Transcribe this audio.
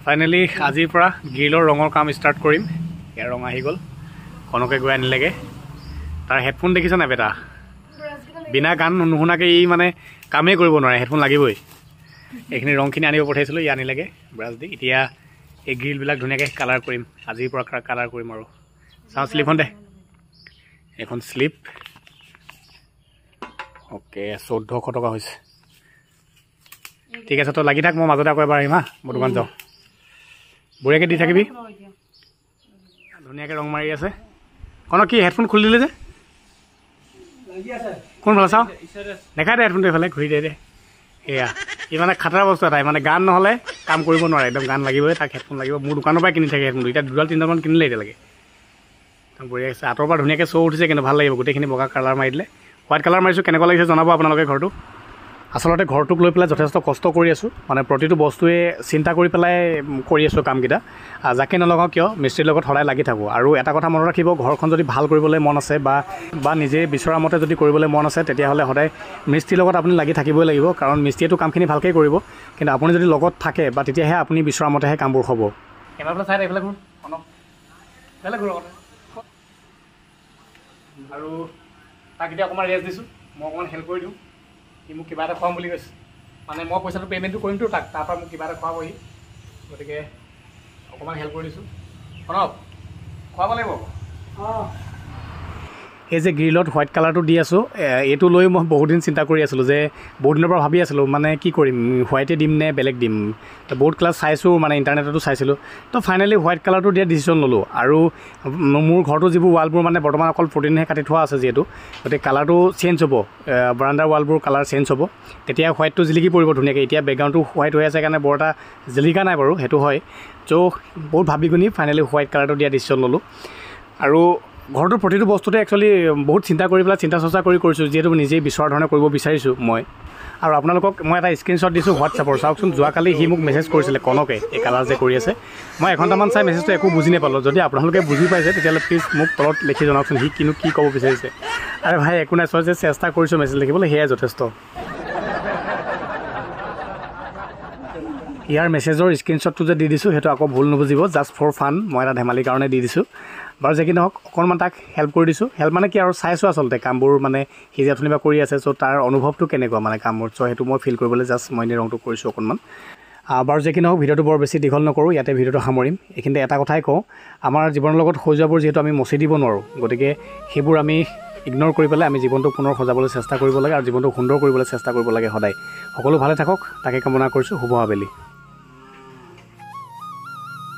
Finally আজিৰ পৰা গ্ৰিলৰ ৰঙৰ কাম ষ্টাৰ্ট কৰিম। ইয়াৰ ৰং আহি গ'ল, কনকে গৈ আনিলেগৈ। তাৰ হেডফোন দেখিছ নাই বেটা? বিনা গান নুশুনাকৈ ই মানে কামেই কৰিব নোৱাৰে, হেডফোন লাগিবই। এইখিনি ৰংখিনি আনিব পঠাইছিলোঁ, ই আনিলেগৈ ব্ৰাছ দি। এতিয়া এই গ্ৰিলবিলাক ধুনীয়াকৈ কালাৰ কৰিম, আজিৰ পৰা কালাৰ কৰিম আৰু। চাওঁ শ্লিপখন দে, এখন শ্লিপ অ'কে 1400 টকা হৈছে। ঠিক আছে, তই লাগি থাক, মই মাজতে আকৌ এবাৰ আহিম হা, মই দোকান যাওঁ। বঢ়িয়াকৈ দি থাকিবি, ধুনীয়াকৈ ৰং মাৰি আছে। কনক কি হেডফোন খুলি দিলে যে? কোনফালে চাওঁ, দেখাই দে হেডফোনটো এইফালে, ঘূৰি দে। এয়া ই মানে খাতৰা বস্তু এটাই, মানে গান নহ'লে কাম কৰিব নোৱাৰে, একদম গান লাগিবই তাক, হেডফোন লাগিব। মোৰ দোকানৰ পৰাই কিনি থাকে হেডফোনটো, এতিয়া 2-3টামান কিনিলে এতিয়ালৈকে। একদম বঢ়িয়া আছে, আঁতৰ পৰা ধুনীয়াকৈ শ্ব' উঠিছে, কিন্তু ভাল লাগিব। গোটেইখিনি বগা কালাৰ মাৰি দিলে, হোৱাইট কালাৰ মাৰিছোঁ। কেনেকুৱা লাগিছে জনাব আপোনালোকে ঘৰটো। আচলতে ঘৰটোক লৈ পেলাই যথেষ্ট কষ্ট কৰি আছোঁ, মানে প্ৰতিটো বস্তুৱে চিন্তা কৰি পেলাই কৰি আছোঁ কামকেইটা। যাকে নলগাওঁ কিয় মিস্ত্ৰীৰ লগত সদায় লাগি থাকোঁ। আৰু এটা কথা মনত ৰাখিব, ঘৰখন যদি ভাল কৰিবলৈ মন আছে বা নিজে বিচৰা মতে যদি কৰিবলৈ মন আছে, তেতিয়াহ'লে সদায় মিস্ত্ৰীৰ লগত আপুনি লাগি থাকিবই লাগিব। কাৰণ মিস্ত্ৰীয়েতো কামখিনি ভালকৈ কৰিব, কিন্তু আপুনি যদি লগত থাকে বা তেতিয়াহে আপুনি বিচৰা মতেহে কামবোৰ হ'ব। কেমেৰাটো চাই এইফালে ঘূৰ, এইফালে ঘূৰ। আৰু তাক এতিয়া অকণমান ৰেষ্ট দিছোঁ, মই অকণমান হেল্প কৰি দিওঁ। সি মোক কিবা এটা খুৱাম বুলি কৈছে, মানে মই পইচাটো পে'মেণ্টটো কৰিমতো তাক, তাৰপৰা মোক কিবা এটা খুৱাবহি। গতিকে অকণমান হেল্প কৰি দিছোঁ। প্ৰণৱ খুৱাব লাগিব। এই যে গ্ৰিলত হোৱাইট কালাৰটো দি আছোঁ, এইটো লৈ মই বহুত দিন চিন্তা কৰি আছিলোঁ, যে বহুত দিনৰ পৰা ভাবি আছিলোঁ মানে কি কৰিম, হোৱাইটে দিম নে বেলেগ দিম। তো বহুত ক্লাছ চাইছোঁ, মানে ইণ্টাৰনেটতো চাইছিলোঁ। তো ফাইনেলি হোৱাইট কালাৰটো দিয়া ডিচিশ্যন ল'লোঁ। আৰু মোৰ ঘৰটো যিবোৰ ৱালবোৰ মানে বৰ্তমান অকল 14হে কাটি থোৱা আছে যিহেতু, গতিকে কালাৰটো চেঞ্জ হ'ব, বাৰাণ্ডাৰ ৱালবোৰ কালাৰ চেঞ্জ হ'ব। তেতিয়া হোৱাইটটো জিলিকি পৰিব ধুনীয়াকৈ। এতিয়া বেকগ্ৰাউণ্ডটো হোৱাইট হৈ আছে কাৰণে বৰ এটা জিলিকা নাই বাৰু, সেইটো হয়। চ' বহুত ভাবি গুণি ফাইনেলি হোৱাইট কালাৰটো দিয়া ডিচিশ্যন ল'লোঁ। আৰু ঘৰটোৰ প্ৰতিটো বস্তুতে একচুৱেলি বহুত চিন্তা কৰি পেলাই চিন্তা চৰ্চা কৰিছোঁ, যিহেতু নিজেই বিচৰা ধৰণে কৰিব বিচাৰিছোঁ মই। আৰু আপোনালোকক মই এটা স্ক্ৰীনশ্বট দিছোঁ হোৱাটছআপৰ, চাওকচোন। যোৱাকালি সি মোক মেছেজ কৰিছিলে, কনকে এই কালাৰ যে কৰি আছে। মই এঘণ্টামান চাই মেছেজটো একো বুজি নাপালোঁ। যদি আপোনালোকে বুজি পাইছে তেতিয়াহ'লে প্লিজ মোক তলত লিখি জনাওকচোন, সি কি ক'ব বিচাৰিছে। আৰে ভাই একো নাই, যে চেষ্টা কৰিছোঁ মেছেজ লিখিবলৈ, সেয়াই যথেষ্ট। ইয়াৰ মেছেজৰ স্ক্ৰীনশ্বটটো যে দি দিছোঁ, সেইটো আকৌ ভুল নুবুজিব, জাষ্ট ফৰ ফান, মই এটা ধেমালিৰ কাৰণে দি দিছোঁ। বাৰু যে কি নহওক, অকণমান তাক হেল্প কৰি দিছোঁ। হেল্প মানে কি আৰু, চাইছোঁ আচলতে কামবোৰ, মানে সি যে অথনিবা কৰি আছে। চ' তাৰ অনুভৱটো কেনেকুৱা মানে কামবোৰ, চ' সেইটো মই ফিল কৰিবলৈ জাষ্ট মই এনেই ৰংটো কৰিছোঁ অকণমান। বাৰু যে কি নহওক, ভিডিঅ'টো বৰ বেছি দীঘল নকৰোঁ, ইয়াতে ভিডিঅ'টো সামৰিম। এইখিনিতে এটা কথাই কওঁ, আমাৰ জীৱনৰ লগত হৈ যোৱাবোৰ যিহেতু আমি মচি দিব নোৱাৰোঁ, গতিকে সেইবোৰ আমি ইগন'ৰ কৰি পেলাই আমি জীৱনটো পুনৰ সজাবলৈ চেষ্টা কৰিব লাগে, আৰু জীৱনটো সুন্দৰ কৰিবলৈ চেষ্টা কৰিব লাগে সদায়। সকলো ভালে থাকক, তাকে কামনা কৰিছোঁ। শুভ আবেলি।